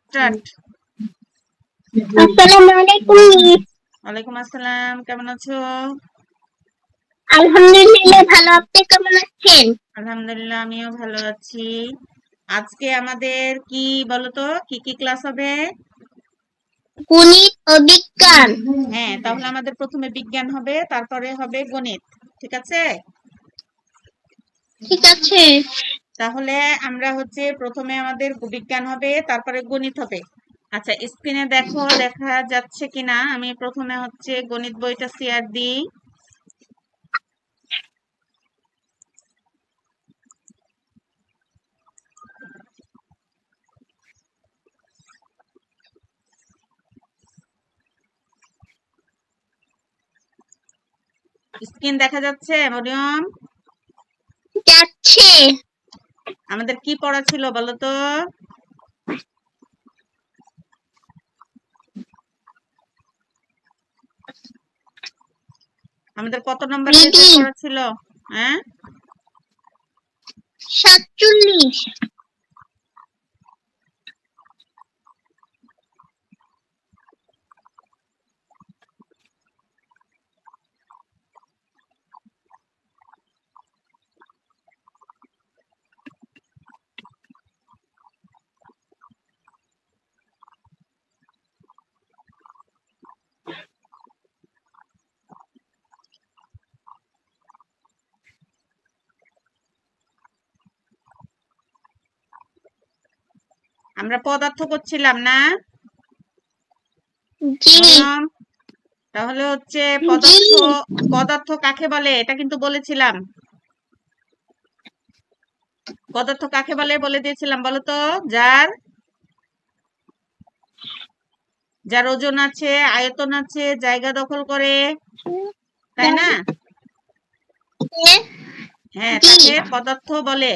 Start. আসসালামু আলাইকুম। ওয়ালাইকুম আসসালাম, কেমন আছো? আলহামদুলিল্লাহ ভালো, আপনি কেমন আছেন? আলহামদুলিল্লাহ, আমিও ভালো আছি। আজকে আমাদের কি বলতো, কি ক্লাস হবে? গণিত ও বিজ্ঞান। হ্যাঁ, তাহলে আমাদের প্রথমে বিজ্ঞান হবে, তারপরে হবে গণিত। ঠিক আছে? ঠিক আছে। তাহলে আমরা প্রথমে আমাদের বিজ্ঞান হবে, তারপরে গণিত হবে। আচ্ছা, স্ক্রিনে দেখো, দেখা যাচ্ছে কিনা। আমি প্রথমে গণিত বইটা শেয়ার দিই। স্ক্রিন দেখা যাচ্ছে মরিয়ম? যাচ্ছে। আমাদের কি পড়া ছিল বলো তো? আমাদের কত নম্বর পেজের পড়া ছিল? হ্যাঁ, 47। আমরা পদার্থ করছিলাম না জি মরিয়ম? তাহলে জি। পদার্থ, পদার্থ কাকে বলে এটা কিন্তু বলেছিলাম। পদার্থ কাকে বলে বলে দিয়েছিলাম, বলো তো? যার যার ওজন আছে, আয়তন আছে, জায়গা দখল করে, তাই না? হ্যাঁ, জি তাকে পদার্থ বলে।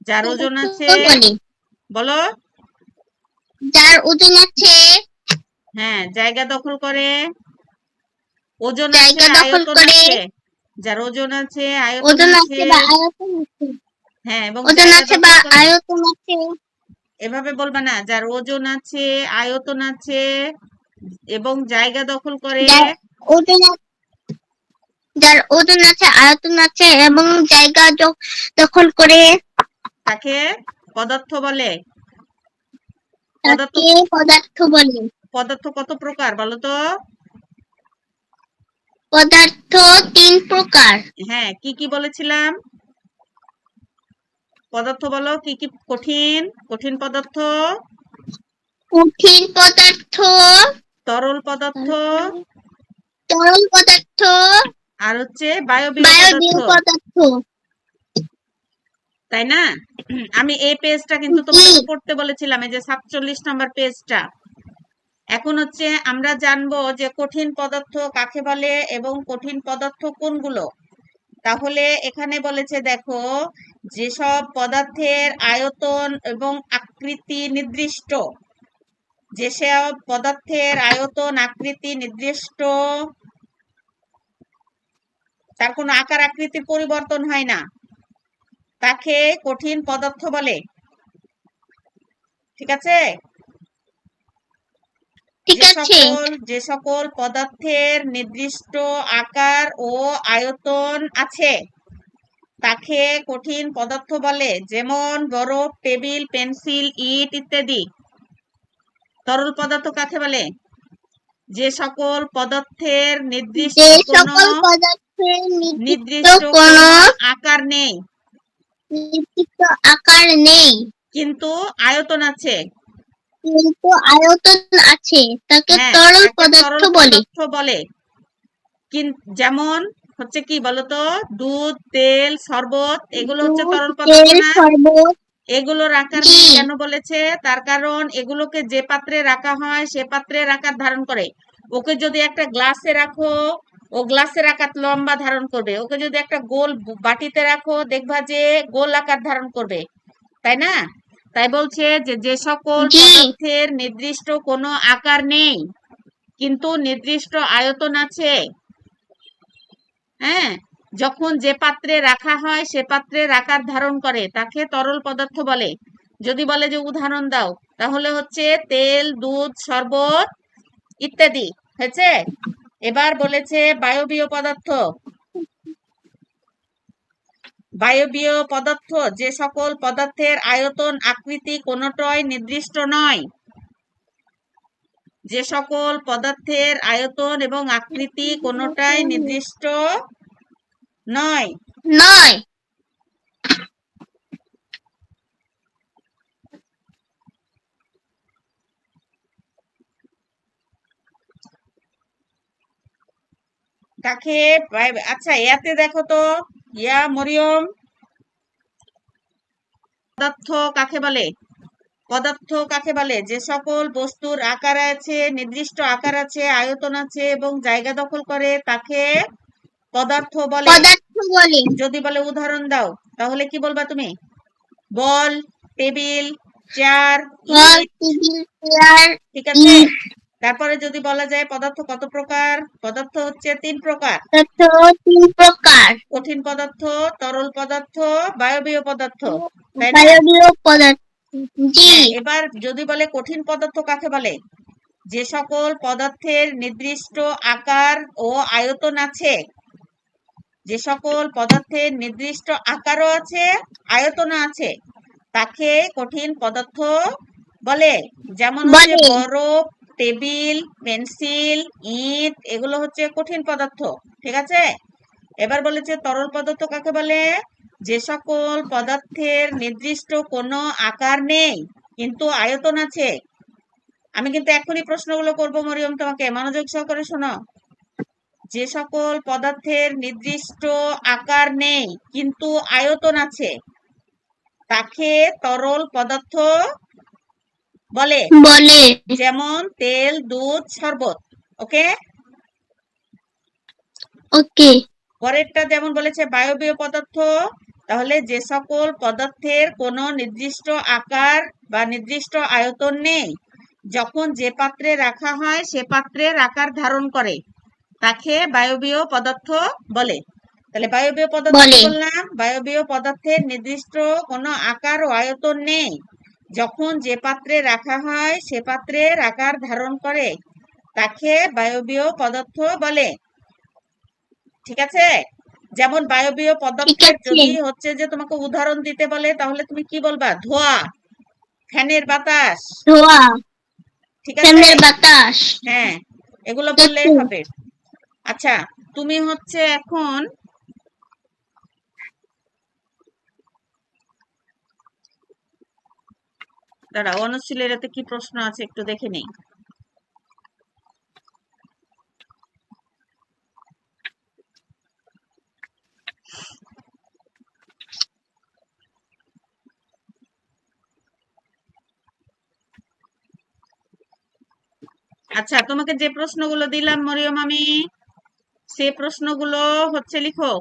যার ওজন আছে, বলি, বলো। যার ওজন আছে, হ্যাঁ, জায়গা দখল করে, ওজন আছে, জায়গা দখল আয়তন করে, আছে। যার ওজন আছে, আয়তন ওজন আছে, আছে বা আয়তন আছে, হ্যাঁ, এবং ওজন জায়গা আছে বা দখল করে। আয়তন আছে। এভাবে বলবা না, যার ওজন আছে, আয়তন আছে এবং জায়গা দখল করে, যার ওজন যার ওজন আছে, আয়তন আছে এবং জায়গা দখল করে, তাকে পদার্থ বলে। পদার্থ, তাকে পদার্থ বলে। পদার্থ কত প্রকার বলো তো? পদার্থ 3 প্রকার। হ্যাঁ, কি বলেছিলাম? পদার্থ বলো, কি কঠিন কঠিন পদার্থ, কঠিন পদার্থ, তরল পদার্থ, তরল পদার্থ, আর বায়বীয় পদার্থ, বায়বীয় পদার্থ। তাই না? আমি এই পেজটা কিন্তু জি তোমাদেরকে পড়তে বলেছিলাম, এই যে 47 নম্বর পেজটা। এখন আমরা জানবো যে কঠিন পদার্থ কাকে বলে এবং কঠিন পদার্থ কোনগুলো। তাহলে এখানে বলেছে, দেখো, যেসব পদার্থের আয়তন এবং আকৃতি নির্দিষ্ট, যেসব পদার্থের আয়তন আকৃতি নির্দিষ্ট, তার কোনো আকার আকৃতির পরিবর্তন হয় না, তাকে কঠিন পদার্থ বলে। ঠিক আছে? ঠিক আছে। যে সকল পদার্থের নির্দিষ্ট আকার ও আয়তন আছে তাকে কঠিন পদার্থ বলে, যেমন বরফ, টেবিল, পেন্সিল, ইট ইত্যাদি। তরল পদার্থ কাকে বলে? যে সকল পদার্থের যে সকল পদার্থের নির্দিষ্ট কোনো আকার নেই নির্দিষ্ট আকার নেই কিন্তু আয়তন আছে, কিন্তু আয়তন আছে, তাকে হ্যাঁ, তরল তাকে পদার্থ তরল বলে। পদার্থ বলে। যেমন কি বলতো? দুধ, তেল, শরবত, এগুলো দুধ, তরল পদার্থ তেল, না? শরবত। এগুলোর আকার জি নেই কেন বলেছে? তার কারণ এগুলোকে যে পাত্রে রাখা হয় সে পাত্রের আকার ধারণ করে। ওকে যদি একটা গ্লাসে রাখো, ও গ্লাসের আকার লম্বা ধারণ করবে। ওকে যদি একটা গোল বাটিতে রাখো, দেখবা যে গোল আকার ধারণ করবে, তাই না? তাই বলছে যে যে সকল জি পদার্থের নির্দিষ্ট কোনো আকার নেই কিন্তু নির্দিষ্ট আয়তন আছে, হ্যাঁ, যখন যে পাত্রে রাখা হয় সে পাত্রের আকার ধারণ করে, তাকে তরল পদার্থ বলে। যদি বলে যে উদাহরণ দাও, তাহলে হচ্ছে তেল, দুধ, শরবত ইত্যাদি হয়েছে। এবার বলেছে বায়বীয় পদার্থ। বায়বীয় পদার্থ যে সকল পদার্থের আয়তন, আকৃতি কোনটাই নির্দিষ্ট নয়। যে সকল পদার্থের আয়তন এবং আকৃতি কোনটাই নির্দিষ্ট নয়। নয়। কাকে আচ্ছা ইয়াতে দেখো তো, ইয়া মরিয়ম, পদার্থ কাকে বলে? পদার্থ কাকে বলে? যে সকল বস্তুর আকার আছে, নির্দিষ্ট আকার আছে, আয়তন আছে এবং জায়গা দখল করে তাকে পদার্থ বলে। পদার্থ বলে। যদি বলে উদাহরণ দাও, তাহলে কি বলবা তুমি? বল, টেবিল, চেয়ার, বল, ইট। টেবিল, চেয়ার, ঠিক আছে। ইট। তারপরে যদি বলা যায় পদার্থ কত প্রকার? পদার্থ হচ্ছে 3 প্রকার। পদার্থ 3 প্রকার। কঠিন পদার্থ, তরল পদার্থ, বায়বীয় পদার্থ, তাই না? বায়বীয় পদার্থ। জি। হ্যাঁ, এবার যদি বলে কঠিন পদার্থ কাকে বলে? যে সকল পদার্থের নির্দিষ্ট আকার ও আয়তন আছে, যে সকল পদার্থের নির্দিষ্ট আকারও আছে, আয়তন আছে, তাকে কঠিন পদার্থ বলে। যেমন হচ্ছে বলে। বরফ, টেবিল, পেন্সিল, ইট, এগুলো হচ্ছে কঠিন পদার্থ। ঠিক আছে। এবার বলেছে তরল পদার্থ কাকে বলে? যে সকল পদার্থের নির্দিষ্ট কোনো আকার নেই কিন্তু আয়তন আছে। আমি কিন্তু এখনই প্রশ্নগুলো করব মরিয়ম, তোমাকে মনোযোগ সহকারে শোনো। যে সকল পদার্থের নির্দিষ্ট আকার নেই কিন্তু আয়তন আছে তাকে তরল পদার্থ বলে। বলে। যেমন তেল, দুধ, শরবত। ওকে। ওকে। পরেরটা যেমন বলেছে বায়বীয় পদার্থ, তাহলে যে সকল পদার্থের কোনো নির্দিষ্ট আকার বা নির্দিষ্ট আয়তন নেই, যখন যে পাত্রে রাখা হয় সে পাত্রের আকার ধারণ করে তাকে বায়বীয় পদার্থ বলে। তাহলে বায়বীয় পদার্থ কি বলে। বললাম? বায়বীয় পদার্থের নির্দিষ্ট কোনো আকার ও আয়তন নেই, যখন যে পাত্রে রাখা হয় সে পাত্রের আকার ধারণ করে তাকে বায়বীয় পদার্থ বলে। ঠিক আছে। যেমন বায়বীয় ঠিক পদার্থের আছে। যদি হচ্ছে যে তোমাকে উদাহরণ দিতে বলে তাহলে তুমি কি বলবা? ধোঁয়া, ফ্যানের বাতাস। ধোঁয়া, ঠিক আছে। ফ্যানের বাতাস। হ্যাঁ, এগুলো বললেই হবে। আচ্ছা, তুমি হচ্ছে এখন দাঁড়াও, অনুশীলের এতে কি প্রশ্ন আছে একটু দেখে নেই। আচ্ছা, তোমাকে যে প্রশ্নগুলো দিলাম মরিয়ম আমি, সে প্রশ্নগুলো হচ্ছে লিখো।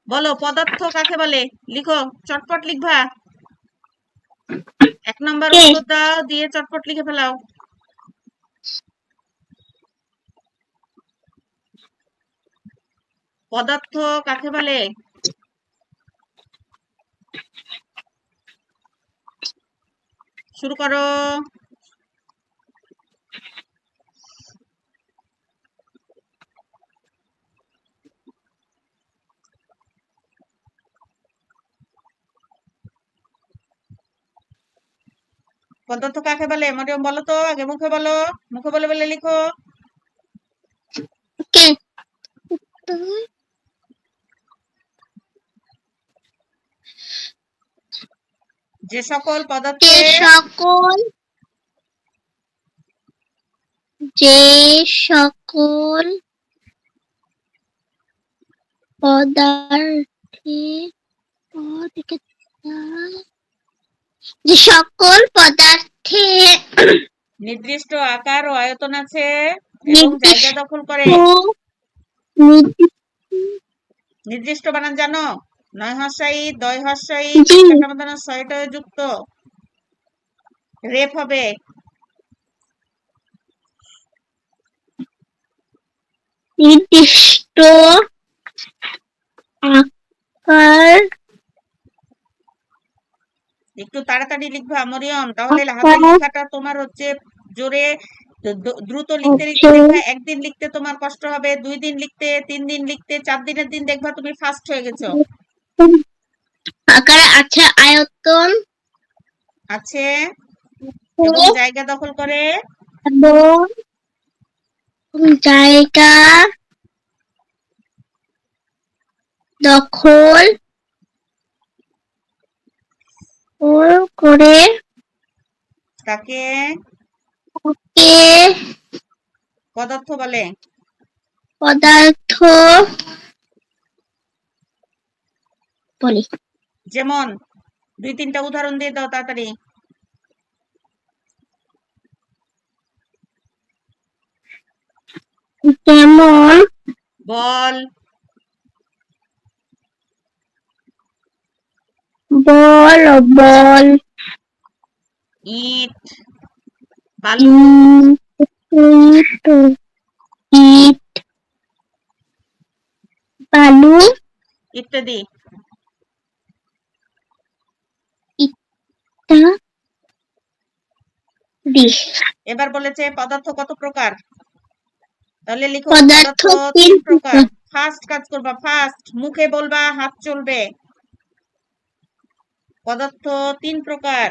বলো পদার্থ কাকে বলে? লিখো, চটপট লিখবা। 1 নম্বর উত্তর দাও, দিয়ে চটপট লিখে ফেলাও। পদার্থ কাকে বলে? শুরু করো। পদার্থ কাকে বলে মরিয়ম বলো তো, আগে মুখে বলো, মুখে বলে বলে লিখো। ওকে। যে সকল যে পদার্থে সকল যে সকল পদার্থে যে সকল পদার্থে নির্দিষ্ট আকার ও আয়তন আছে এবং জায়গা দখল করে। নির্দিষ্ট বানান জানো? 9 হর্ষাই, 10 হর্ষাই, পৃষ্ঠা সমাধানের 6টা যুক্ত রেফ হবে। নির্দিষ্ট আকার একটু তাড়াতাড়ি লিখবা মরিয়ম, তাহলে হাতের লেখাটা তোমার হচ্ছে জোরে দ্রুত লিখতে লিখতে দেখবা একদিন লিখতে তোমার কষ্ট হবে, 2 দিন লিখতে, 3 দিন লিখতে, 4 দিনের দিন দেখবা তুমি ফার্স্ট হয়ে গেছো। আকারে আছে আয়তন আছে এবং জায়গা দখল করে, এবং জায়গা দখল করে তাকে কে পদার্থ বলে। পদার্থ বলি। যেমন 2-3টা উদাহরণ দিয়ে দাও তাড়াতাড়ি। যেমন বল, বল ইট, বালু, ইট ইট বালু ইত্যাদি। ইত্যাদি। এবার বলেছে পদার্থ কত প্রকার, তাহলে লিখো পদার্থ পদার্থ 3 প্রকার। ফার্স্ট কাজ করবা, ফার্স্ট মুখে বলবা, হাত চলবে। পদার্থ 3 প্রকার।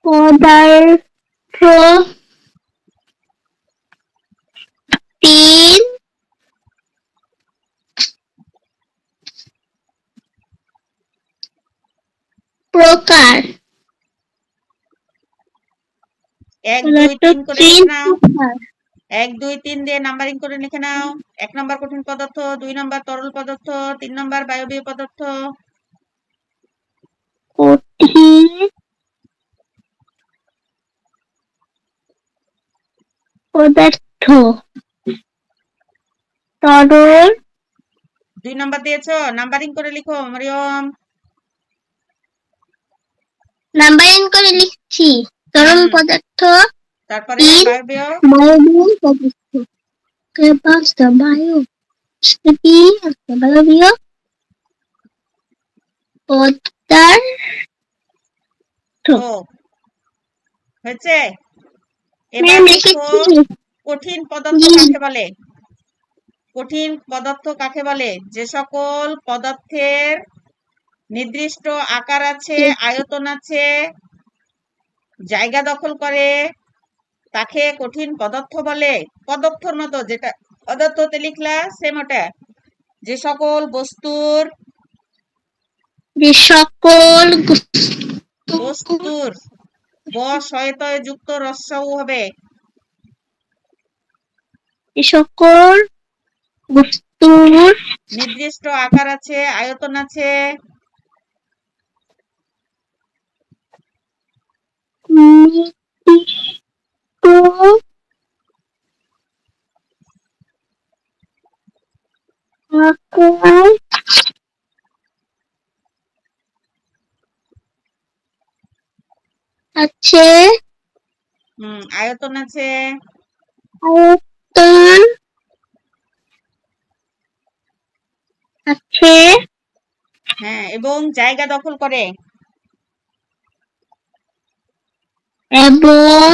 পদার্থ 3 প্রকার। 1 2 3 করে লিখে নাও। প্রকার। 1 2 3 দিয়ে নাম্বারিং করে লিখে নাও। 1 নম্বর কঠিন পদার্থ, 2 নম্বর তরল পদার্থ, 3 নম্বর বায়বীয় পদার্থ। কঠিন পদার্থ, তরল। 2 নম্বর দিয়েছো, নাম্বারিং করে লিখো মরিয়ম। নাম্বারিং করে লিখছি। তরল পদার্থ, তারপরে বায়বীয় বায়বীয় পদার্থ। পাঁচটা বায়ু বায়বীয় পদার্থ। হয়েছে। এবার লিখো কঠিন পদার্থ কাকে বলে। কঠিন পদার্থ কাকে বলে, যে সকল পদার্থের নির্দিষ্ট আকার আছে, আয়তন আছে, জায়গা দখল করে, তাকে কঠিন পদার্থ বলে। পদার্থর মতো যেটা পদার্থতে লিখলা সেম ওটা। যে সকল বস্তুর বস্তুর ব শয়তয় যুক্ত রস্যউ হবে। সকল বস্তুর নির্দিষ্ট আকার আছে, আয়তন আছে, আকার আছে, আয়তন আছে, আয়তন আছে, হ্যাঁ, এবং জায়গা দখল করে। এবং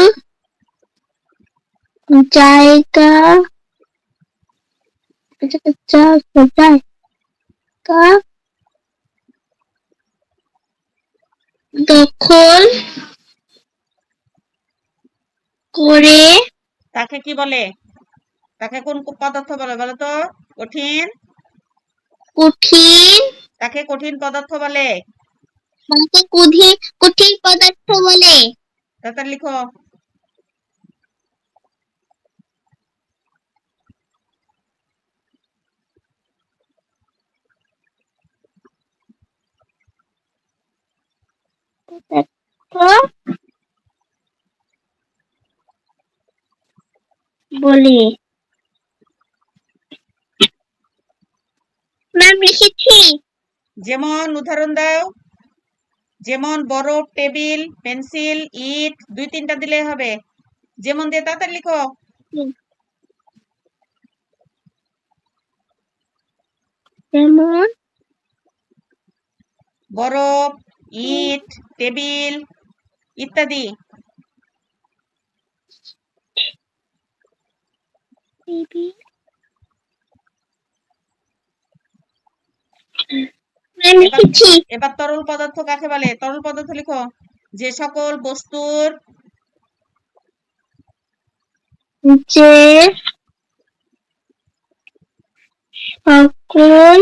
জায়গা দখল করে। তাকে কি বলে, তাকে কোন পদার্থ বলে বলো তো। কঠিন কঠিন তাকে কঠিন পদার্থ বলে। কঠিন পদার্থ বলে। তাড়াতাড়ি লিখো। বলে। ম্যাম লিখেছি। যেমন উদাহরণ দাও। যেমন বরফ, টেবিল, পেন্সিল, ইট, 2-3টা দিলে হবে। যেমন দিয়ে তাড়াতাড়ি লিখো। যেমন বরফ, ইট, টেবিল ইত্যাদি। এবার লিখেছি। এবার তরল পদার্থ কাকে বলে? তরল পদার্থ লিখো। যে সকল বস্তুর যে সকল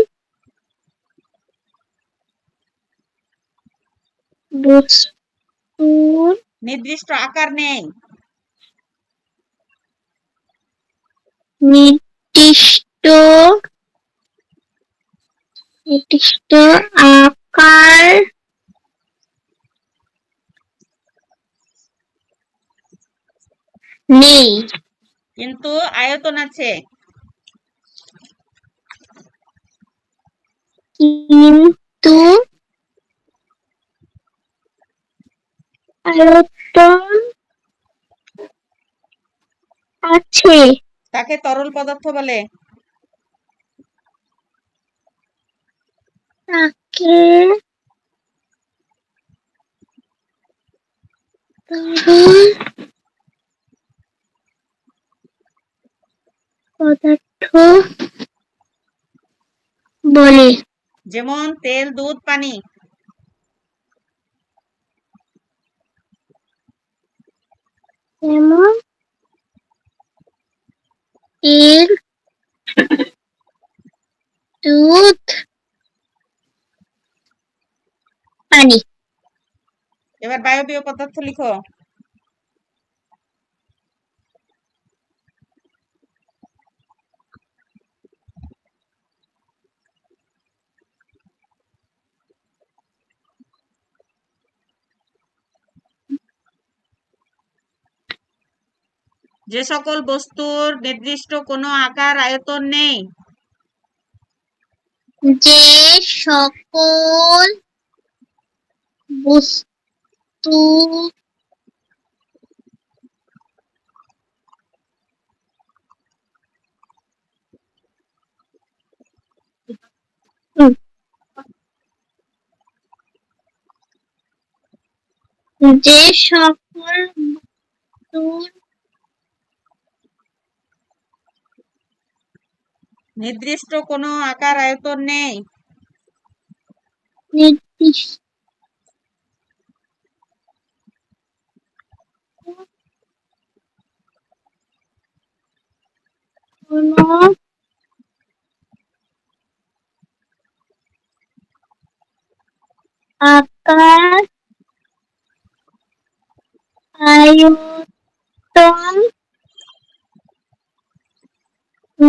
বস্তুর নির্দিষ্ট আকার নেই। নির্দিষ্ট নির্দিষ্ট আকার নেই, কিন্তু আয়তন আছে। কিন্তু আয়তন আছে। তাকে তরল পদার্থ বলে। তাকে তরল পদার্থ বলে। যেমন তেল, দুধ, পানি। যেমন তেল, দুধ, পানি। এবার বায়বীয় পদার্থ লিখো। যে সকল বস্তুর নির্দিষ্ট কোনো আকার আয়তন নেই। যে সকল বস্তু যে সকল বস্তুর নির্দিষ্ট কোনো আকার আয়তন নেই। নির্দিষ্ট কোনো আকার আয়তন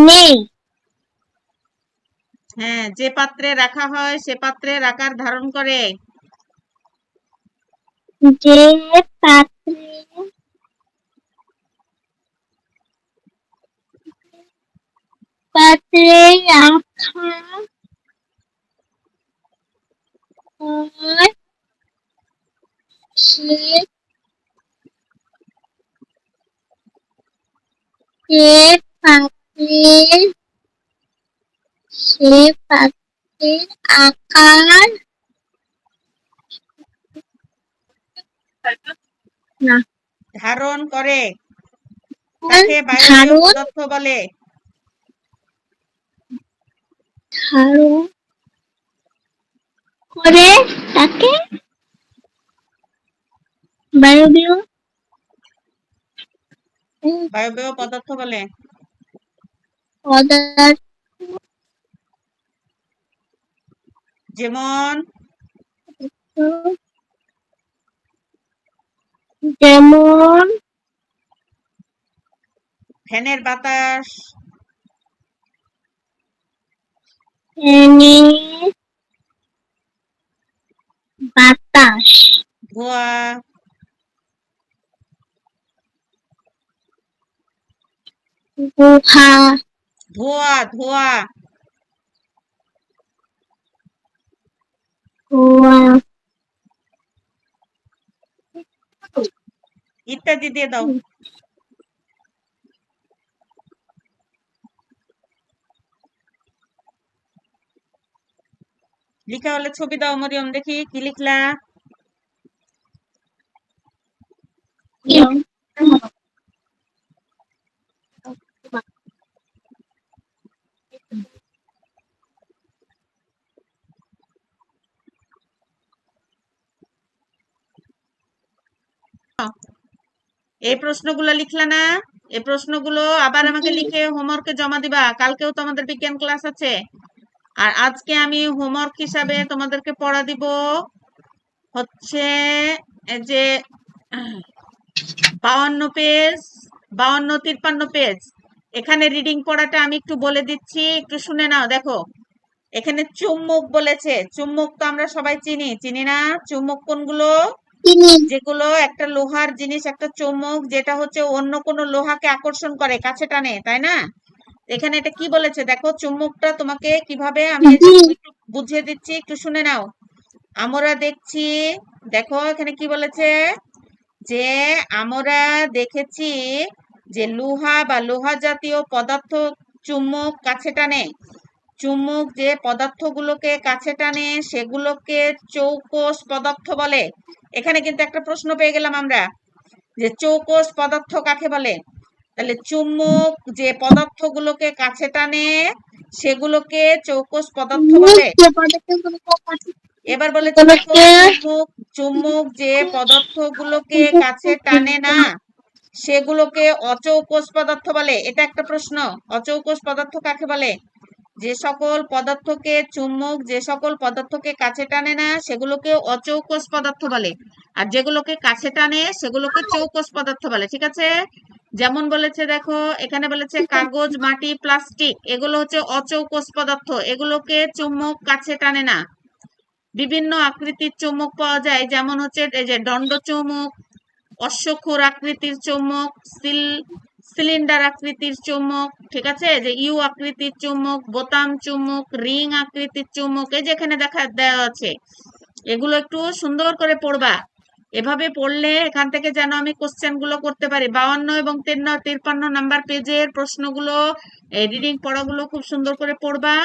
নেই। হ্যাঁ, যে পাত্রে রাখা হয় সে পাত্রের আকার ধারণ করে। যে পাত্রে পাত্রে রাখা হয় সে সে পাত্রের সে পাত্রের আকার না ধারণ করে। তাকে বায়বীয় ধারণ পদার্থ বলে। ধারণ করে তাকে বায়বীয় বায়বীয় পদার্থ বলে। পদার্থ। যেমন যেমন ফ্যানের বাতাস, ফ্যানের বাতাস, ধোঁয়া, গুহা, ধোঁয়া ধোঁয়া কুয়া ইত্যাদি দিয়ে দাও। লিখা হলে ছবি দাও মরিয়ম, দেখি কি লিখলা। এই প্রশ্নগুলো লিখলা না? এই প্রশ্নগুলো আবার আমাকে লিখে হোমওয়ার্কে জমা দিবা। কালকেও তো আমাদের বিজ্ঞান ক্লাস আছে। আর আজকে আমি হোমওয়ার্ক হিসাবে তোমাদেরকে পড়া দিব হচ্ছে এই যে 52 পেজ, 52-53 পেজ। এখানে রিডিং পড়াটা আমি একটু বলে দিচ্ছি, একটু শুনে নাও। দেখো এখানে চুম্বক বলেছে। চুম্বক তো আমরা সবাই চিনি না? চুম্বক কোনগুলো? যেগুলো একটা লোহার জিনিস, একটা চুম্বক যেটা হচ্ছে অন্য কোনো লোহাকে আকর্ষণ করে, কাছে টানে, তাই না? এখানে এটা কি বলেছে দেখো, চুম্বকটা তোমাকে কিভাবে আমি একটু বুঝিয়ে দিচ্ছি, একটু শুনে নাও। আমরা দেখছি, দেখো এখানে কি বলেছে যে আমরা দেখেছি যে লোহা বা লোহা জাতীয় পদার্থ চুম্বক কাছে টানে। চুম্বক যে পদার্থগুলোকে কাছে টানে সেগুলোকে চৌকোষ পদার্থ বলে। এখানে কিন্তু একটা প্রশ্ন পেয়ে গেলাম আমরা যে চৌকোষ পদার্থ কাকে বলে। তাহলে চুম্বক যে পদার্থগুলোকে কাছে টানে সেগুলোকে চৌকোষ পদার্থ বলে। এবার বলেছে দেখো চুম্বক যে পদার্থগুলোকে কাছে টানে না সেগুলোকে অচৌকোষ পদার্থ বলে। এটা একটা প্রশ্ন, অচৌকোষ পদার্থ কাকে বলে? যে সকল পদার্থকে চুম্বক যে সকল পদার্থকে কাছে টানে না সেগুলোকে অচৌকোষ পদার্থ বলে, আর যেগুলোকে কাছে টানে সেগুলোকে চৌকোষ পদার্থ বলে। ঠিক আছে? যেমন বলেছে দেখো এখানে বলেছে কাগজ, মাটি, প্লাস্টিক, এগুলো হচ্ছে অচৌকোষ পদার্থ, এগুলোকে চুম্বক কাছে টানে না। বিভিন্ন আকৃতির চুম্বক পাওয়া যায়, যেমন হচ্ছে এই যে দণ্ড চুম্বক, অশ্বক্ষুর আকৃতির চুম্বক, সিলিন্ডার আকৃতির চুম্বক, ঠিক আছে, যে ইউ আকৃতির চুম্বক, বোতাম চুম্বক, রিং আকৃতির চুম্বক, এই যেখানে দেখা দেওয়া আছে। এগুলো একটু সুন্দর করে পড়বা। এভাবে পড়লে এখান থেকে যেন আমি কোশ্চেন গুলো করতে পারি। 52 এবং 53 নাম্বার পেজের প্রশ্নগুলো, রিডিং পড়াগুলো খুব সুন্দর করে পড়বা।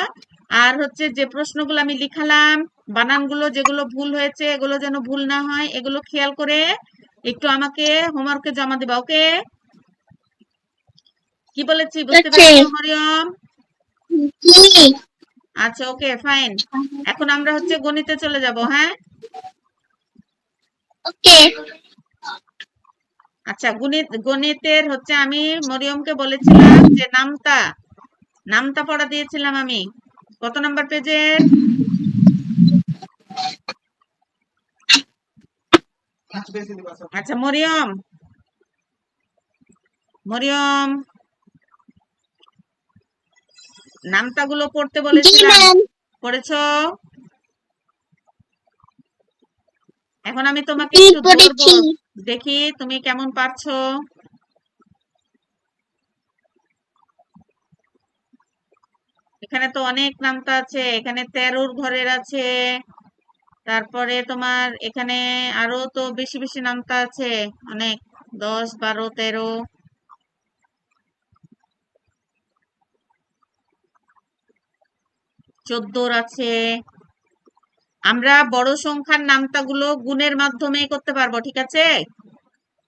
আর হচ্ছে যে প্রশ্নগুলো আমি লিখালাম, বানানগুলো যেগুলো ভুল হয়েছে এগুলো যেন ভুল না হয়, এগুলো খেয়াল করে একটু আমাকে হোমওয়ার্কে জমা দিবা। ওকে? কি বলেছি বুঝতে পেরেছো মরিয়ম? আচ্ছা, ওকে, ফাইন। এখন আমরা হচ্ছে গণিতে চলে যাব। হ্যাঁ, ওকে। আচ্ছা, গণিতের হচ্ছে আমি মরিয়মকে বলেছিলাম যে নামতা পড়া দিয়েছিলাম আমি। কত নাম্বার পেজের? আচ্ছা মরিয়ম, নামতাগুলো পড়তে বলেছিলাম, পড়েছো? এখন আমি তোমাকে একটু ধরবো, দেখি তুমি কেমন পারছো। এখানে তো অনেক নামতা আছে, এখানে 13 ঘরের আছে, তারপরে তোমার এখানে আরো তো বেশি বেশি নামতা আছে অনেক, 10, 12, 13, 14 আছে। আমরা বড় সংখ্যার নামতাগুলো গুণের মাধ্যমে করতে পারবো, ঠিক আছে?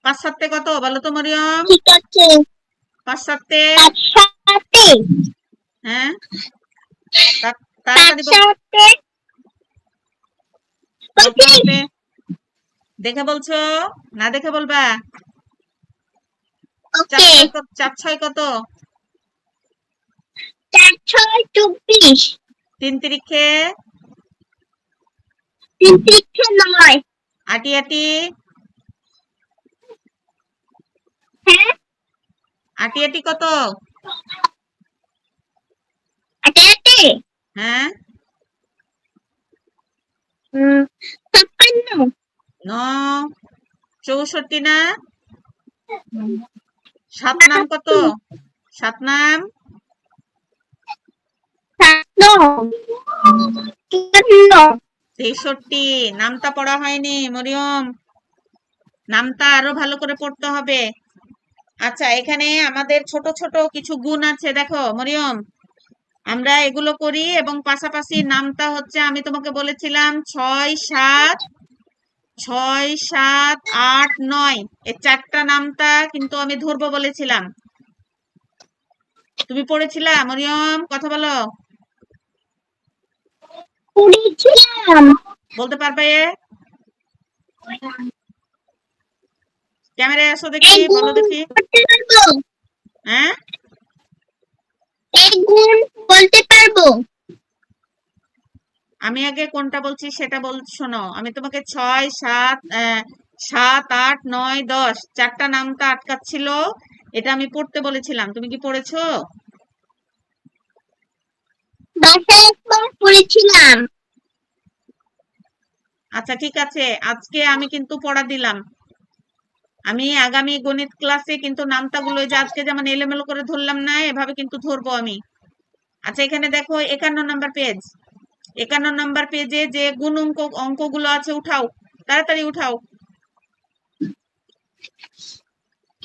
5 7 কত বলো তো মরিয়ম? ঠিক আছে। 5 7 হ্যাঁ, তাড়াতাড়ি বলতে হবে। দেখে বলছো না দেখে বলবা? 4 6 কত? 4 6 24। 3 তিরিখে 9। আটি আটি, হ্যাঁ, আটি আটি কত? 88। হ্যাঁ, 56। 9 64 না? 7 নাম কত? 7 নাম 63। নামটা পড়া হয়নি মরিয়ম, নামটা আরো ভালো করে পড়তে হবে। আচ্ছা, এখানে আমাদের ছোট ছোট কিছু গুণ আছে, দেখো মরিয়ম, আমরা এগুলো করি এবং পাশাপাশি নামটা হচ্ছে আমি তোমাকে বলেছিলাম 6 7 6 7 8 9 এই চারটা নামটা কিন্তু আমি ধরবো বলেছিলাম। তুমি পড়েছিলা মরিয়ম? কথা বলো, পড়েছিলাম। বলতে পারবে? ক্যামেরায় আসো দেখি, এই বলো গুণ দেখি। করতে পারবো, হ্যাঁ, এই গুণ বলতে পারবো। আমি আগে কোনটা বলছি সেটা শোনো। আমি তোমাকে 6 7 7 8 9 10 চারটা নামটা আটকাচ্ছিল, এটা আমি পড়তে বলেছিলাম। তুমি কি পড়েছো? বাসায় একবার পড়েছিলাম। আচ্ছা ঠিক আছে, আজকে আমি কিন্তু পড়া দিলাম। আমি আগামী গণিত ক্লাসে কিন্তু নামতাগুলো যে আজকে যেমন এলোমেলো করে ধরলাম না, এভাবে কিন্তু ধরবো আমি। আচ্ছা এখানে দেখো 51 নাম্বার পেজ। 51 নাম্বার পেজে যে গুণ অঙ্কগুলো আছে উঠাও, তাড়াতাড়ি উঠাও।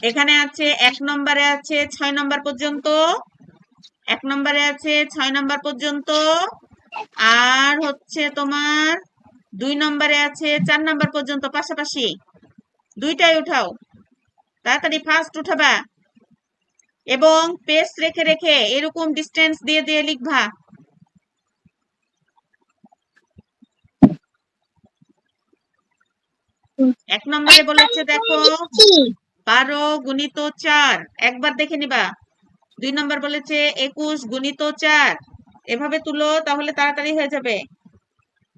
এখানে আছে 1 নম্বরে আছে 6 নম্বর পর্যন্ত, 1 নম্বরে আছে 6 নম্বর পর্যন্ত, আর হচ্ছে তোমার 2 নম্বরে আছে 4 নম্বর পর্যন্ত, পাশাপাশি দুইটাই উঠাও, তাড়াতাড়ি ফার্স্ট উঠাবা এবং পেজ রেখে রেখে এরকম ডিস্টেন্স দিয়ে দিয়ে লিখবা। 1 নম্বরে বলেছে দেখো 12 গুণিত 4, একবার দেখে নিবা। 2 নম্বর বলেছে 21 গুণিত 4, এভাবে তুলো, তাহলে তাড়াতাড়ি হয়ে যাবে।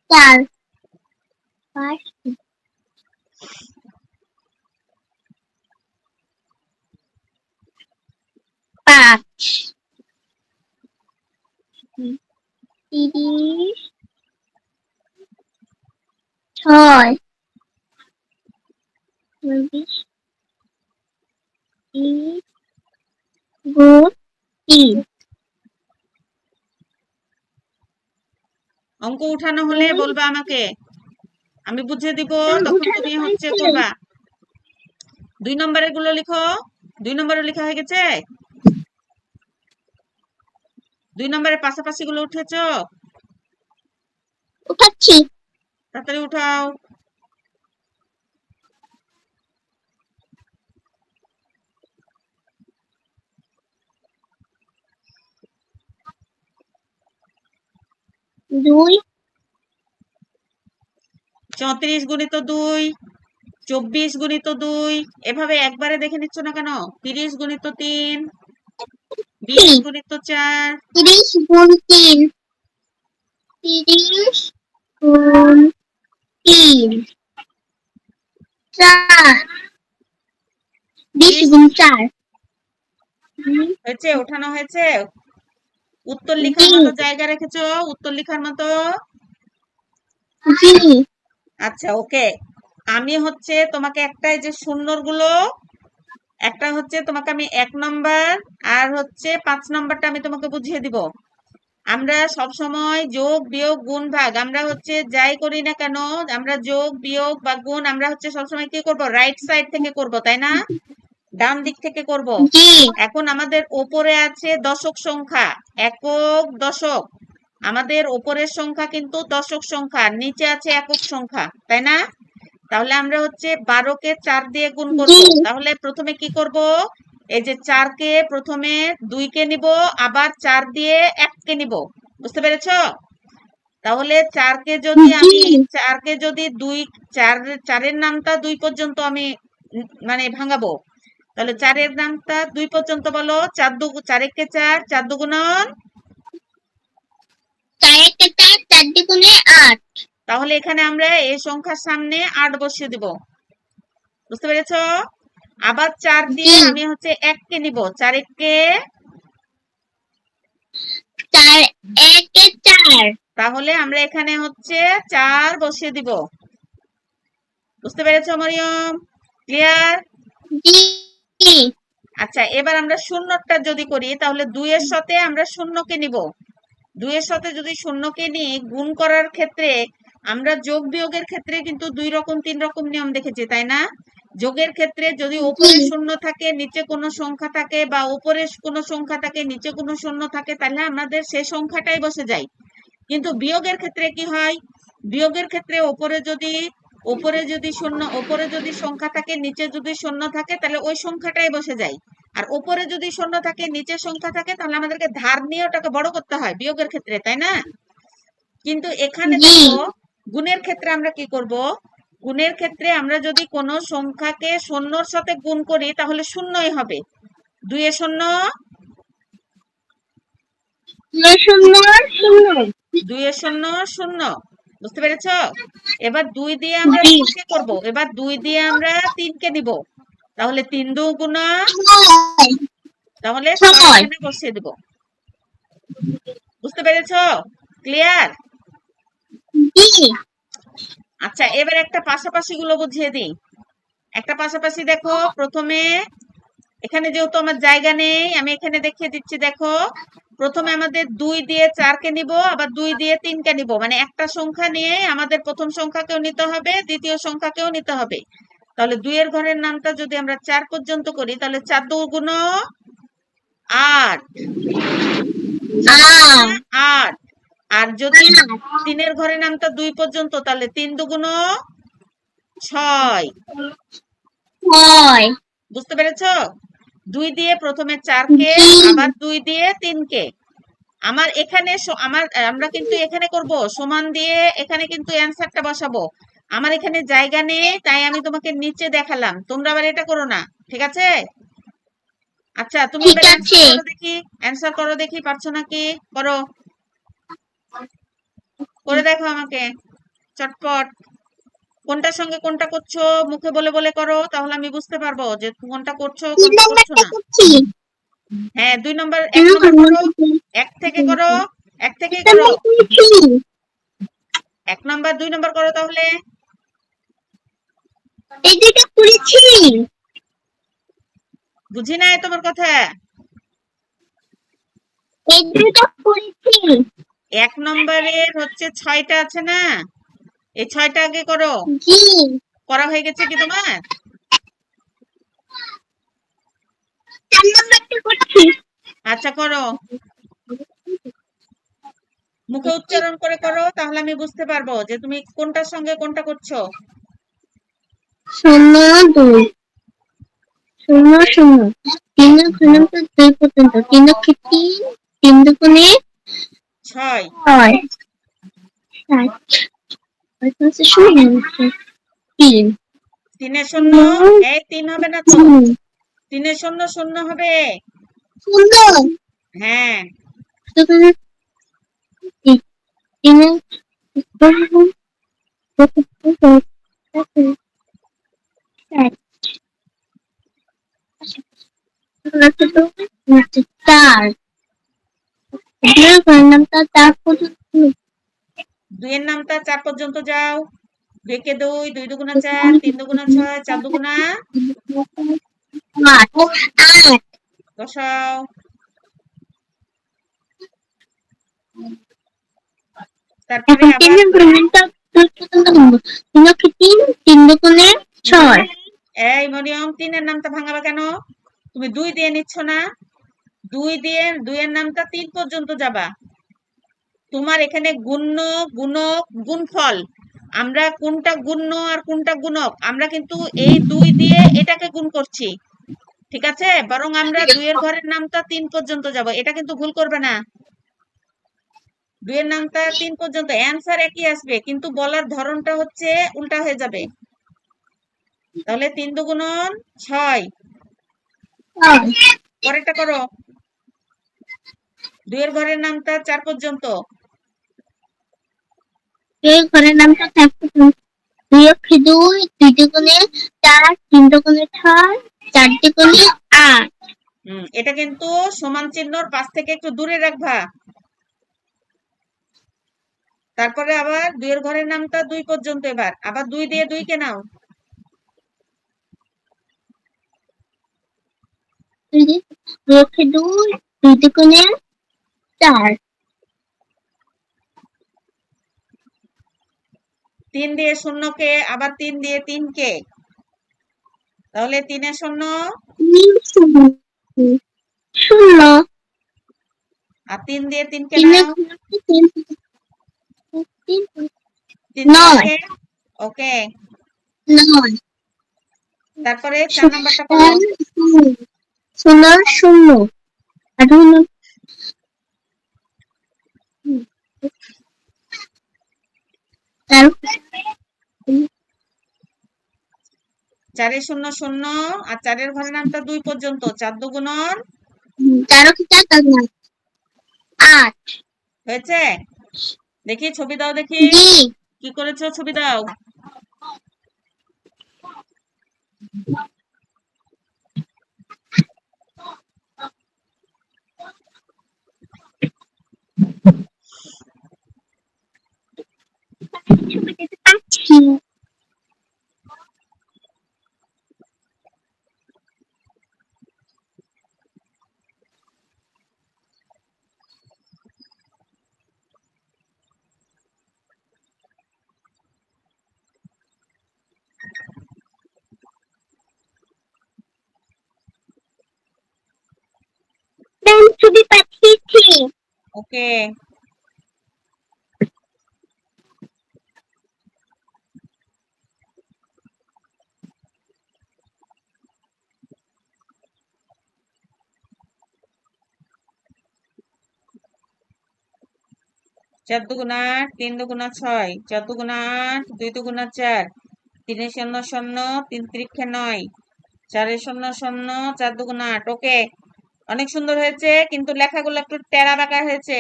4 5 5 30 6 20 গুণ 3 অঙ্ক উঠানো হলে বলবা আমাকে, আমি বুঝিয়ে দিব, তখন তুমি হচ্ছে হয়েছে। করবা। 2 নম্বরের গুলো লিখো। 2 নম্বরে লেখা হয়ে গেছে? 2 নম্বরের পাশাপাশি গুলো উঠেছো? উঠাচ্ছি। তাড়াতাড়ি উঠাও। 2 34 গুণিত 2, 24 গুণিত 2, এভাবে একবারে দেখে নিচ্ছ না কেন? 30 গুণিত 3, 20 গুণিত 4, 30 গুণ 3 30 গুণ 3 4 20 গুণ 4 হয়েছে? উঠানো হয়েছে? উত্তর লেখার মতো জায়গা রেখেছো? উত্তর লেখার মতো? জি। আচ্ছা ওকে, আমি হচ্ছে তোমাকে একটা এই যে শূন্যর গুলো, একটা হচ্ছে তোমাকে আমি 1 নম্বর আর হচ্ছে 5 নম্বরটা আমি তোমাকে বুঝিয়ে দিব। আমরা সব সময় যোগ বিয়োগ গুণ ভাগ আমরা হচ্ছে যাই করি না কেন, আমরা যোগ বিয়োগ বা গুণ আমরা হচ্ছে সবসময় কি করব? রাইট সাইড থেকে করব, তাই না? ডান দিক থেকে করব। জি। এখন আমাদের ওপরে আছে দশক সংখ্যা, একক দশক। আমাদের ওপরের সংখ্যা কিন্তু দশক সংখ্যা, নিচে আছে একক সংখ্যা, তাই না? তাহলে আমরা হচ্ছে 12 কে 4 দিয়ে গুণ করব। তাহলে প্রথমে কি করব? এই যে 4 কে প্রথমে 2 কে নিব, আবার 4 দিয়ে 1 কে নিব। বুঝতে পেরেছো? তাহলে 4 কে যদি আমি 4 কে যদি 2 4 এর নামটা 2 পর্যন্ত আমি মানে ভাঙাবো, তাহলে 4 এর নামটা 2 পর্যন্ত বলো। 4 একে 4, 4 দুগুণন 4 একে 4 4 দ্বিগুণে 8। তাহলে এখানে আমরা এই সংখ্যার সামনে 8 বসিয়ে দিব। বুঝতে পেরেছো? আবার 4 দিয়ে আমি হচ্ছে 1 কে নিব, 4 একে 4 একে 4। তাহলে আমরা এখানে হচ্ছে 4 বসিয়ে দিব। বুঝতে পেরেছো মরিয়ম? ক্লিয়ার? জি। আচ্ছা এবার আমরা শূন্যটা যদি করি, তাহলে 2 এর সাথে আমরা শূন্যকে নিব। 2 এর সাথে যদি শূন্যকে নিয়ে গুণ করার ক্ষেত্রে আমরা যোগ বিয়োগের ক্ষেত্রে কিন্তু 2 রকম 3 রকম নিয়ম দেখেছি, তাই না? যোগের ক্ষেত্রে যদি উপরে শূন্য থাকে নিচে কোনো সংখ্যা থাকে বা উপরে কোনো সংখ্যা থাকে নিচে কোনো শূন্য থাকে তাহলে আমাদের সেই সংখ্যাটাই বসে যায়। কিন্তু বিয়োগের ক্ষেত্রে কি হয়? বিয়োগের ক্ষেত্রে উপরে যদি সংখ্যা থাকে নিচে যদি শূন্য থাকে তাহলে ওই সংখ্যাটাই বসে যায়। আর উপরে যদি শূন্য থাকে নিচে সংখ্যা থাকে তাহলে আমাদেরকে ধার নিয়ে ওটাকে বড় করতে হয় বিয়োগের ক্ষেত্রে, তাই না? কিন্তু এখানে জি দেখো গুণের ক্ষেত্রে আমরা কি করব? গুণের ক্ষেত্রে আমরা যদি কোনো সংখ্যাকে শূন্যর সাথে গুণ করি তাহলে শূন্যই হবে। 2 এ শূন্য, শূন্য শূন্য 2 এ শূন্য শূন্য। বুঝতে পেরেছো? এবার 2 দিয়ে আমরা জি 3 কে করব। এবার 2 দিয়ে আমরা 3 কে নিব। তাহলে 3 2 গুণা, ছয় তাহলে 6 ছয় এখানে বসিয়ে দেব। বুঝতে পেরেছো? ক্লিয়ার? জি আচ্ছা, এবার একটা পাশাপাশি গুলো বুঝিয়ে দিই। একটা পাশাপাশি দেখো, প্রথমে এখানে যেহেতু আমার জায়গা নেই আমি এখানে দেখিয়ে দিচ্ছি। দেখো প্রথমে আমাদের 2 দিয়ে 4 কে নিব, আবার 2 দিয়ে 3 কে নিব, মানে একটা সংখ্যা নিয়ে আমাদের প্রথম সংখ্যাকেও নিতে হবে দ্বিতীয় সংখ্যাকেও নিতে হবে। তাহলে 2 এর ঘরের নামটা যদি আমরা 4 পর্যন্ত করি তাহলে 4 2 গুণ 8, 4 2 গুণ 8। আর যদি 3 এর ঘরের নামটা 2 পর্যন্ত তাহলে 3 2 গুণ 6। ছয় বুঝতে পেরেছো? 2 দিয়ে প্রথমে 4 কে, জি আবার 2 দিয়ে 3 কে। আমার এখানে আমরা কিন্তু এখানে করব সমান দিয়ে, এখানে কিন্তু অ্যানসারটা বসাবো। আমার এখানে জায়গা নেই তাই আমি তোমাকে নিচে দেখালাম, তোমরা আবার এটা করো না, ঠিক আছে? আচ্ছা, তুমি ঠিক এবার আছে অ্যানসার করো দেখি পারছো নাকি। করো, করে দেখো আমাকে চটপট। কোনটার সঙ্গে কোনটা করছো মুখে বলে বলে করো, তাহলে আমি বুঝতে পারবো যে কোনটা করছো তিন কোনটা করছো নম্বরটা না। করছি হ্যাঁ, 2 নম্বর, 1 তিন নম্বর করো, এক থেকে করো, এক থেকেই করো। নম্বর করেছি 1 নম্বর 2 নম্বর করো তাহলে। এই দুইটা করেছি বুঝি নাই তোমার কথা। এই দুইটা করেছি 1 নম্বরের হচ্ছে 6টা আছে না, এই 6টা আগে করো। জি করা হয়ে গেছে কি তোমার? 4 নম্বরটা করছি আচ্ছা করো, মুখে উচ্চারণ করে করো, তাহলে আমি বুঝতে পারবো যে তুমি কোনটার সঙ্গে কোনটা করছো। শূন্য দুই শূন্য শূন্য তিন ঘন্টা 2 পর্যন্ত 3 অক্ষে 3 3 দুগুণে 6, 6 7 শূন্য 3 3 এ 0, এই 3 হবে না তো, 3 এ 0 0 হবে। শূন্য হ্যাঁ, চার নামটা 4 পর্যন্ত 2 এর নামটা 4 পর্যন্ত যাও। 2 কে 2, 2 দুগুণা 4, 3 দুগুণা 6, 4 দুগুণা আট আট বসাও। তারপরে এখন আবার তিনের ঘন্টা 2 পর্যন্ত গুনবো 3 অক্ষে 3 3 দুগুণে 6 এই মরিয়ম, 3 এর নামটা ভাঙাবা কেন? তুমি 2 দিয়ে নিচ্ছ না? 2 দিয়ে 2 এর নামটা 3 পর্যন্ত যাবা। তোমার এখানে গুণ্য, গুণক, গুণফল, আমরা কোনটা গুণ্য আর কোনটা গুণক আমরা কিন্তু এই 2 দিয়ে এটাকে গুণ করছি, ঠিক আছে? বরং আমরা 2 এর ঘরের নামটা 3 পর্যন্ত যাব, এটা কিন্তু ভুল করবে না। 2 এর নামটা 3 পর্যন্ত, অ্যান্সার একই আসবে কিন্তু বলার ধরনটা হচ্ছে উল্টা হয়ে যাবে। তাহলে 3 দুগুণন 6, পরেরটা করো। 2 এর ঘরের নামটা 4 পর্যন্ত, এই ঘরের নামটা 4 পর্যন্ত 2 অক্ষে 2 2 দুগুণে 4 3 দুগুণে 6 4 দুগুণে 8 এটা কিন্তু সমান চিহ্নর পাশ থেকে একটু দূরে রাখবা। তারপরে আবার 2 এর ঘরের নামটা 2 পর্যন্ত, এবার আবার 2 দিয়ে 2 কে নাও। 2 অক্ষে 2 2 দুগুণে 4 3 দিয়ে 0 কে, আবার 3 দিয়ে 3 কে, তাহলে 3 এ 0 শূন্য শূন্য আর 3 দিয়ে 3 কে 3 নাও, 3 নয় কে ওকে। 9 তারপরে 4 নাম্বারটা করো। শূন্য শূন্য 4 এ 0 0 আর 4 এর ঘরের নামটা 2 পর্যন্ত, 4 দুগুণন 8 হয়েছে? দেখি ছবি দাও, দেখি জি কি করেছো, ছবি দাও। পাচ্ছি ছবি পাঠিয়েছি ওকে, চার দুগুণ 8, 3 দুগুণ 6, 4 দুগুণ 8, 2 দুগুণ 4, 3 এ 0 0, 3 3 9, 4 এ 0 0, 4 দুগুণ 8। ওকে, অনেক সুন্দর হয়েছে, কিন্তু লেখাগুলো একটু টেরা বাঁকা হয়েছে।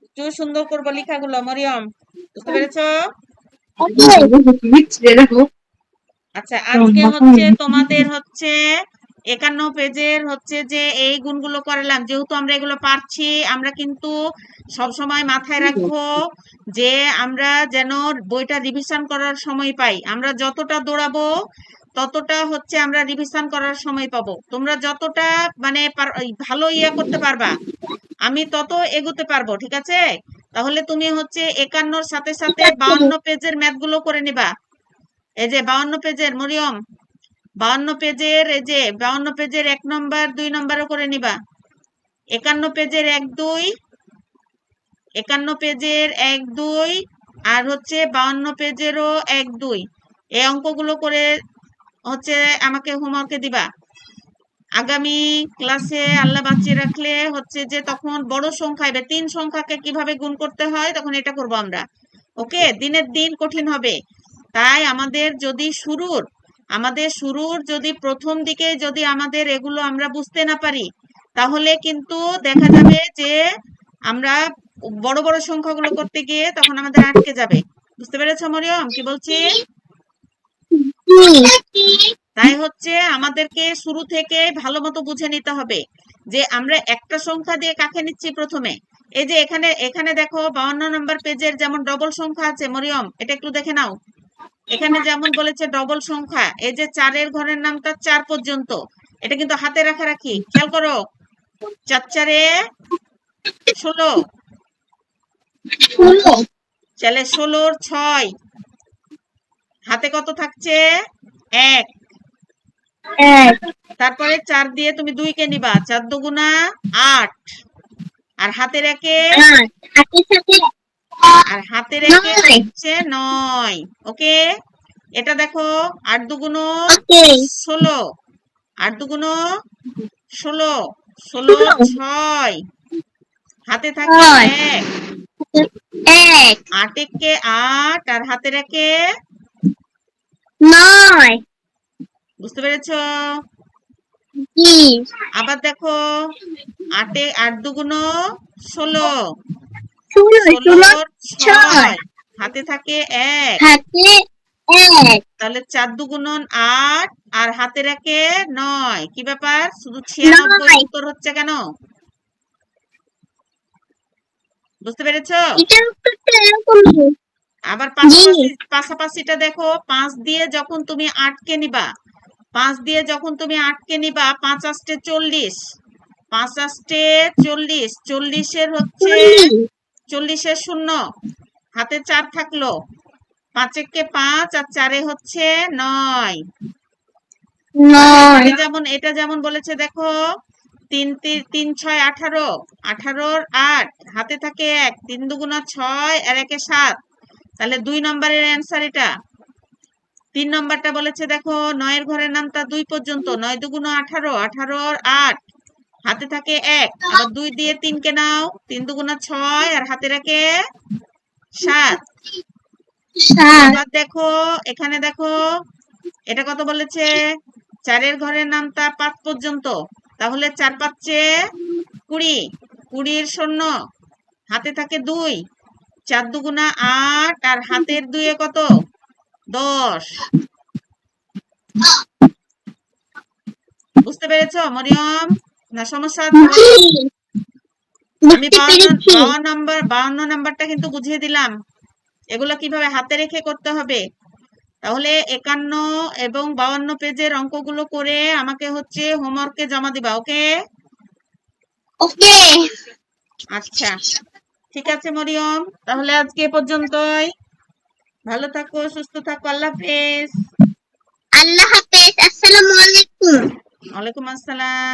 একটু সুন্দর করবো লেখাগুলো মরিয়ম, বুঝতে পেরেছো? আচ্ছা, আজকে হচ্ছে তোমাদের হচ্ছে 51 পেজের হচ্ছে যে এই গুণগুলো করালাম। যেহেতু আমরা এগুলো পারছি, আমরা কিন্তু সব সময় মাথায় রাখবো যে আমরা যেন বইটা রিভিশন করার সময় পাই। আমরা যতটা দৌড়াবো ততটা হচ্ছে আমরা রিভিশন করার সময় পাবো। তোমরা যতটা মানে ভালো করতে পারবা, আমি তত এগোতে পারবো, ঠিক আছে? তাহলে তুমি হচ্ছে 51 সাথে সাথে 52 পেজের ম্যাথ গুলো করে নিবা। এই যে 52 পেজের মরিয়ম, 52 পেজের এই যে 52 পেজের 1 নম্বর 2 নম্বরও করে নিবা। 51 পেজের 1 2, 51 পেজের 1 2 আর হচ্ছে 52 পেজেরও 1 2, এই অঙ্কগুলো করে হচ্ছে আমাকে হোমওয়ার্কে দিবা। আগামী ক্লাসে আল্লাহ বাঁচিয়ে রাখলে হচ্ছে যে তখন বড় সংখ্যা হবে, 3 সংখ্যাকে কিভাবে গুণ করতে হয় তখন এটা করব আমরা। ওকে, দিনের দিন কঠিন হবে। তাই আমাদের শুরুর যদি প্রথম দিকে যদি আমাদের এগুলো আমরা বুঝতে না পারি, তাহলে কিন্তু দেখা যাবে যে আমরা বড় বড় সংখ্যাগুলো করতে গিয়ে তখন আমাদের আটকে যাবে। বুঝতে পেরেছো মরিয়ম কি বলছি? তাই হচ্ছে আমাদেরকে শুরু থেকে ভালো মতো বুঝে নিতে হবে যে আমরা একটা সংখ্যা দিয়ে কাকে নিচ্ছি প্রথমে। এই যে এখানে এখানে দেখো 52 নম্বর পেজের যেমন ডবল সংখ্যা আছে মরিয়ম, এটা একটু দেখে নাও। এখানে যেমন বলেছে ডবল সংখ্যা, এই যে 4 এর ঘরের নামটা 4 পর্যন্ত, এটা কিন্তু হাতে রাখি, খেয়াল করো। 4 4 এ 16, তাহলে 16 6, হাতে কত থাকছে? 1। তারপরে 4 দিয়ে তুমি 2 কে নিবা, 4 দুগুণা 8, আর হাতের একে হচ্ছে 9। ওকে, এটা দেখো 8 দুগুণ 16, 8 দুগুণ 16, 16 6, হাতে থাকে 1, 8 একে 8 আর হাতের একে 9 বুঝতে পেরেছো? আবার দেখো 8 দুগুণ 16, 16 6, হাতে থাকে 1, তাহলে 4 দুগুণ 8 আর হাতের একে 9। কি ব্যাপার, শুধু 96 উত্তর হচ্ছে কেন? বুঝতে পেরেছো? আবার পাশাপাশিটা দেখো, 5 দিয়ে যখন তুমি 8 কে নিবা, 5 দিয়ে যখন তুমি 8 কে নিবা, 5 8 40, 5 8 40, 40 এর হচ্ছে 40 এর 0, হাতে 4 থাকলো, 5 একে 5 আর 4 হচ্ছে 9। নয়, এটা যেমন বলেছে দেখো, 3 3 6 18, 18 8, হাতে থাকে 1, 3 দুগুণা 6 আর 1 7, তাহলে 2 নম্বরের অ্যান্সার এটা। 3 নম্বরটা বলেছে দেখো, 9 এর ঘরের নামতা 2 পর্যন্ত, 9 দুগুণা 18, 18 8, হাতে থাকে 1, আবার 2 দিয়ে 3 কে নাও, 3 দুগুণা 6 আর হাতে রাখে 7। সাত, আবার দেখো, এখানে দেখো, এটা কত বলেছে, 4 এর ঘরের নামতা 5 পর্যন্ত, তাহলে 4 5 20, 20 শূন্য, হাতে থাকে 2, 4 দুগুণা 8 আর হাতের 2 এ কত, 10। বুঝতে পেরেছো মরিয়ম, না সমস্যা আছে বলো? আমি বুঝতে পেরেছি। 52 নাম্বারটা কিন্তু বুঝিয়ে দিলাম, এগুলো কিভাবে হাতে রেখে করতে হবে। তাহলে 51 এবং 52 পেজের অঙ্কগুলো করে আমাকে হচ্ছে হোমওয়ার্কে জমা দিবা, ওকে? ওকে, আচ্ছা, ঠিক আছে মরিয়ম, তাহলে আজকে এ পর্যন্তই। ভালো থাকো, সুস্থ থাকো, আল্লাহ হাফেজ। আল্লাহ হাফেজ, আসসালামু আলাইকুম। ওয়ালাইকুম আসসালাম।